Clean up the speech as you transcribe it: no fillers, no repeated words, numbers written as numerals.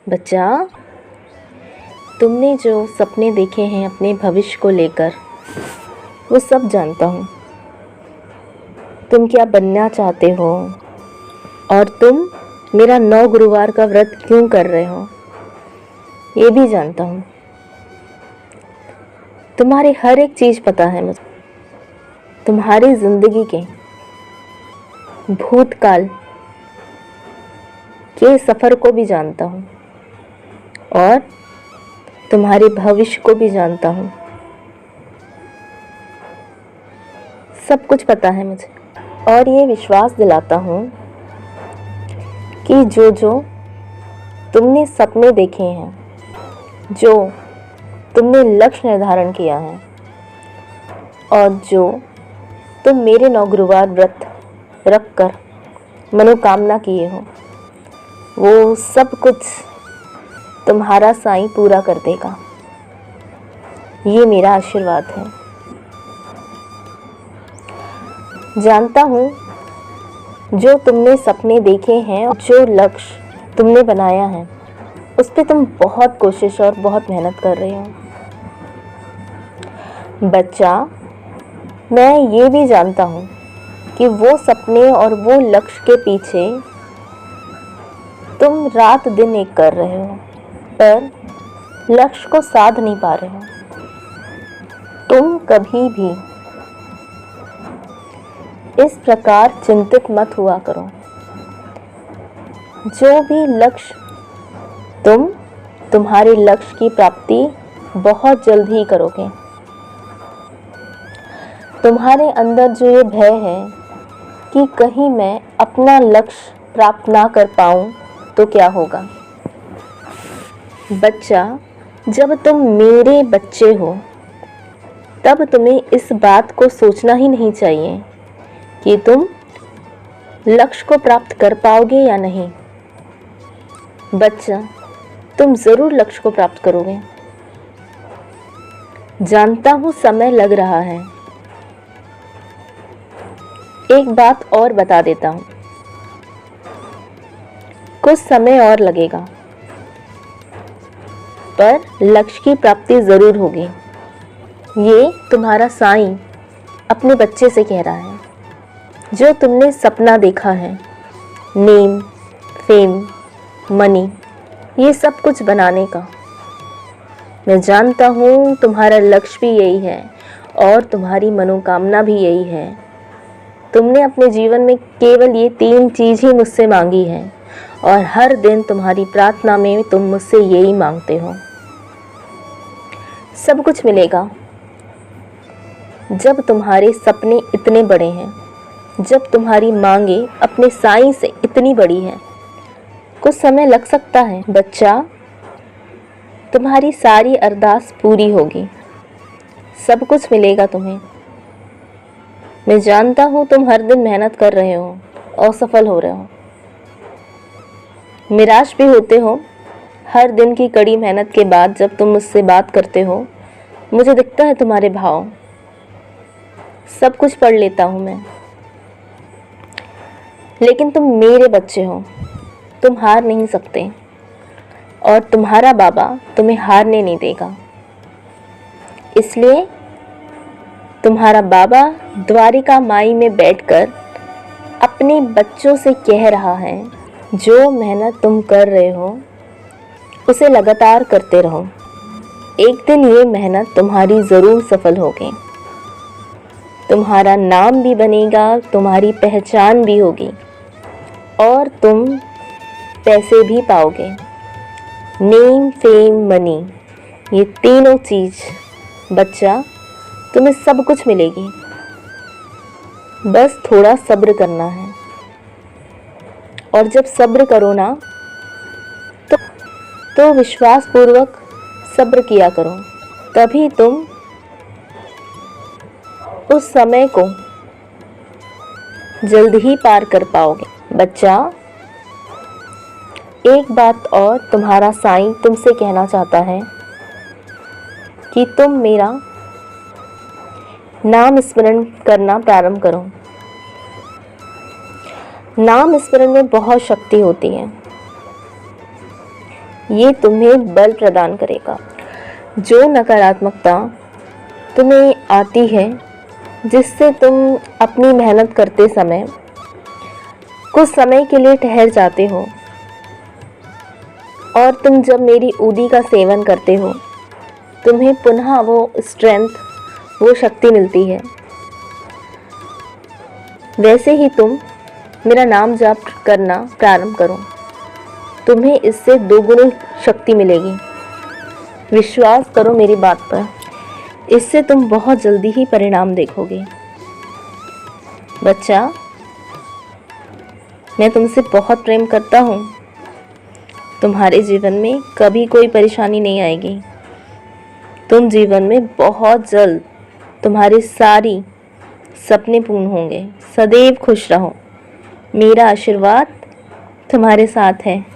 बच्चा, तुमने जो सपने देखे हैं अपने भविष्य को लेकर, वो सब जानता हूँ। तुम क्या बनना चाहते हो और तुम मेरा 9 गुरुवार का व्रत क्यों कर रहे हो, ये भी जानता हूँ। तुम्हारी हर एक चीज़ पता है मुझे। तुम्हारी ज़िंदगी के भूतकाल के सफ़र को भी जानता हूँ और तुम्हारे भविष्य को भी जानता हूँ। सब कुछ पता है मुझे और ये विश्वास दिलाता हूँ कि जो जो तुमने सपने देखे हैं, जो तुमने लक्ष्य निर्धारण किया है और जो तुम मेरे 9 गुरुवार व्रत रख कर मनोकामना किए हो, वो सब कुछ तुम्हारा साईं पूरा कर देगा। ये मेरा आशीर्वाद है। जानता हूँ जो तुमने सपने देखे हैं और जो लक्ष्य तुमने बनाया है, उस पर तुम बहुत कोशिश और बहुत मेहनत कर रहे हो। बच्चा, मैं ये भी जानता हूँ कि वो सपने और वो लक्ष्य के पीछे तुम रात दिन एक कर रहे हो, पर लक्ष्य को साध नहीं पा रहे हो। तुम कभी भी इस प्रकार चिंतित मत हुआ करो। जो भी लक्ष्य तुम्हारे लक्ष्य की प्राप्ति बहुत जल्द ही करोगे। तुम्हारे अंदर जो ये भय है कि कहीं मैं अपना लक्ष्य प्राप्त ना कर पाऊँ तो क्या होगा। बच्चा, जब तुम मेरे बच्चे हो तब तुम्हें इस बात को सोचना ही नहीं चाहिए कि तुम लक्ष्य को प्राप्त कर पाओगे या नहीं। बच्चा, तुम ज़रूर लक्ष्य को प्राप्त करोगे। जानता हूँ समय लग रहा है। एक बात और बता देता हूँ, कुछ समय और लगेगा, पर लक्ष्य की प्राप्ति ज़रूर होगी। ये तुम्हारा साईं अपने बच्चे से कह रहा है। जो तुमने सपना देखा है, नेम, फेम, मनी, ये सब कुछ बनाने का, मैं जानता हूँ तुम्हारा लक्ष्य भी यही है और तुम्हारी मनोकामना भी यही है। तुमने अपने जीवन में केवल ये 3 चीज़ ही मुझसे मांगी है और हर दिन तुम्हारी प्रार्थना में तुम मुझसे यही मांगते हो। सब कुछ मिलेगा जब तुम्हारे सपने इतने बड़े हैं, जब तुम्हारी मांगे अपने साईं से इतनी बड़ी है। कुछ समय लग सकता है बच्चा, तुम्हारी सारी अरदास पूरी होगी, सब कुछ मिलेगा तुम्हें। मैं जानता हूँ तुम हर दिन मेहनत कर रहे हो, असफल हो रहे हो, निराश भी होते हो। हर दिन की कड़ी मेहनत के बाद जब तुम मुझसे बात करते हो, मुझे दिखता है तुम्हारे भाव। सब कुछ पढ़ लेता हूँ मैं, लेकिन तुम मेरे बच्चे हो, तुम हार नहीं सकते और तुम्हारा बाबा तुम्हें हारने नहीं देगा। इसलिए तुम्हारा बाबा द्वारिका माई में बैठकर अपने बच्चों से कह रहा है, जो मेहनत तुम कर रहे हो उसे लगातार करते रहो। एक दिन ये मेहनत तुम्हारी ज़रूर सफल होगी। तुम्हारा नाम भी बनेगा, तुम्हारी पहचान भी होगी और तुम पैसे भी पाओगे। नेम, फेम, मनी, ये तीनों चीज़ बच्चा तुम्हें सब कुछ मिलेगी। बस थोड़ा सब्र करना है और जब सब्र करो ना तो विश्वास पूर्वक सब्र किया करो, तभी तुम उस समय को जल्द ही पार कर पाओगे। बच्चा, एक बात और तुम्हारा साईं तुमसे कहना चाहता है कि तुम मेरा नाम स्मरण करना प्रारंभ करो। नाम स्मरण में बहुत शक्ति होती है। ये तुम्हें बल प्रदान करेगा। जो नकारात्मकता तुम्हें आती है, जिससे तुम अपनी मेहनत करते समय कुछ समय के लिए ठहर जाते हो, और तुम जब मेरी ऊदी का सेवन करते हो, तुम्हें पुनः वो स्ट्रेंथ, वो शक्ति मिलती है। वैसे ही तुम मेरा नाम जाप करना प्रारंभ करो, तुम्हें इससे दोगुनी शक्ति मिलेगी। विश्वास करो मेरी बात पर, इससे तुम बहुत जल्दी ही परिणाम देखोगे। बच्चा, मैं तुमसे बहुत प्रेम करता हूँ। तुम्हारे जीवन में कभी कोई परेशानी नहीं आएगी। तुम जीवन में बहुत जल्द तुम्हारे सारी सपने पूर्ण होंगे। सदैव खुश रहो। मेरा आशीर्वाद तुम्हारे साथ है।